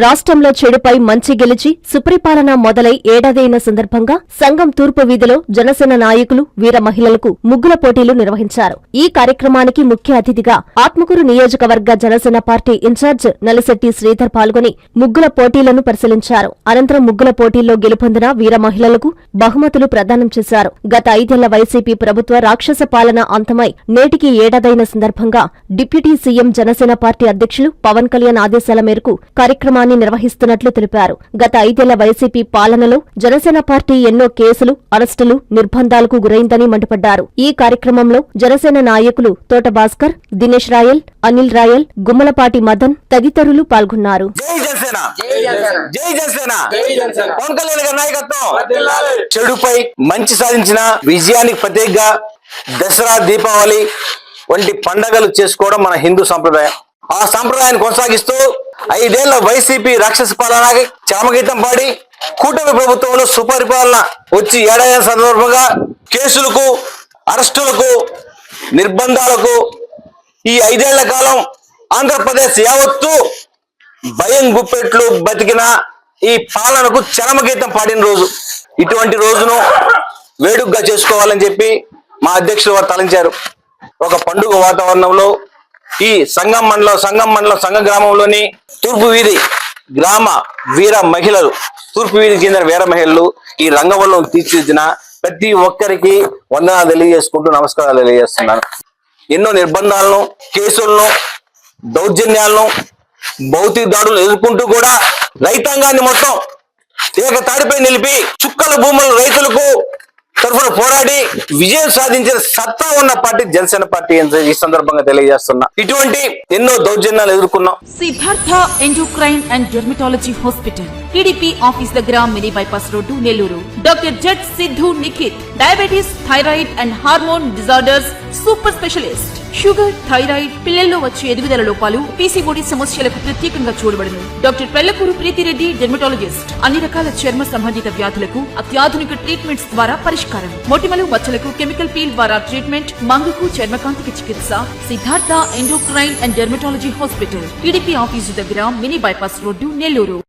రాష్ట్రంలో చెడుపై మంచి గెలిచి సుపరిపాలన మొదలై ఏడాదైన సందర్భంగా సంఘం తూర్పు వీధిలో జనసేన నాయకులు వీర మహిళలకు ముగ్గుల పోటీలు నిర్వహించారు. ఈ కార్యక్రమానికి ముఖ్య అతిథిగా ఆత్మకూరు నియోజకవర్గ జనసేన పార్టీ ఇన్ఛార్జ్ నలిశెట్టి శ్రీధర్ పాల్గొని ముగ్గుల పోటీలను పరిశీలించారు. అనంతరం ముగ్గుల పోటీల్లో గెలుపొందిన వీర మహిళలకు బహుమతులు ప్రదానం చేశారు. గత 5 ఏళ్ల వైసీపీ ప్రభుత్వ రాక్షస పాలన అంతమై నేటికి ఏడాదైన సందర్భంగా డిప్యూటీ సీఎం జనసేన పార్టీ అధ్యక్షులు పవన్ కళ్యాణ్ ఆదేశాల మేరకు కార్యక్రమాన్ని నిర్వహిస్తున్నట్లు తెలిపారు. గత 5 ఏళ్ల వైసీపీ పాలనలో జనసేన పార్టీ ఎన్నో కేసులు, అరెస్టులు, నిర్బంధాలకు గురైందని మండిపడ్డారు. ఈ కార్యక్రమంలో జనసేన నాయకులు తోట భాస్కర్, దినేష్ రాయల్, అనిల్ రాయల్, గుమ్మలపాటి మదన్ తదితరులు పాల్గొన్నారు. చెడుపై మంచి సాధించిన విజయానికి ప్రత్యేకంగా దసరా, దీపావళి వంటి పండగలు చేసుకోవడం మన హిందూ సంప్రదాయం. ఆ సంప్రదాయాన్ని కొనసాగిస్తూ 5 ఏళ్ల వైసీపీ రాక్షస పాలనకి చరమగీతం పాడి కూటమి ప్రభుత్వంలో సుపరిపాలన వచ్చి ఏడాది సందర్భంగా కేసులకు, అరెస్టులకు, నిర్బంధాలకు ఈ 5 ఏళ్ల కాలం ఆంధ్రప్రదేశ్ యావత్తు భయం గుప్పెట్లు బతికిన ఈ పాలనకు చరమగీతం పాడిన రోజు. ఇటువంటి రోజును వేడుకగా చేసుకోవాలని చెప్పి మా అధ్యక్షులు వారు తలంచారు. ఒక పండుగ వాతావరణంలో ఈ సంఘ గ్రామంలోని తూర్పు వీధి గ్రామ వీర మహిళలు, తూర్పు వీధికి చెందిన వీర మహిళలు ఈ రంగవల్లం తీర్చిదిద్దిన ప్రతి ఒక్కరికి వందనాలు తెలియజేసుకుంటూ నమస్కారాలు తెలియజేస్తున్నాను. ఎన్నో నిర్బంధాలను, కేసులను, దౌర్జన్యాలను, భౌతిక దాడులను ఎదుర్కొంటూ కూడా రైతాంగాన్ని మొత్తం ఏకతాడిపై నిలిపి చుక్కల భూముల రైతులకు తరఫున పోరాడి విజయం సాధించిన సత్తా ఉన్న పార్టీ జనసేన పార్టీ ఈ సందర్భంగా తెలియజేస్తున్నా. ఇటువంటి ఎన్నో దౌర్జన్యాలు ఎదుర్కొన్నాం. Siddhartha endocrine and dermatology hospital, TDP office దగ్గర, mini bypass road, Nellore. Doctor Z Siddhu Nikhith, diabetes, thyroid and hormone disorders super specialist. Sugar, thyroid, పిల్లల్లో వచ్చే ఎదుగుదల లోపాలు, పీసీఓడి సమస్యలకు ప్రత్యేకంగా చూడబడును. Doctor Pellakuru Preethi Reddy, dermatologist. అన్ని రకాల చర్మ సంబంధిత వ్యాధులకు అత్యాధునిక ట్రీట్మెంట్స్ ద్వారా పరిష్కారం. మొటిమలు, మచ్చలకు కెమికల్ పీల్ ద్వారా ట్రీట్మెంట్. మంగుకు, చర్మకాంతికి చికిత్స. Siddhartha endocrine and dermatology hospital, TDP office దగ్గర, మినీ బైపాస్ రోడ్డు, నెల్లూరు.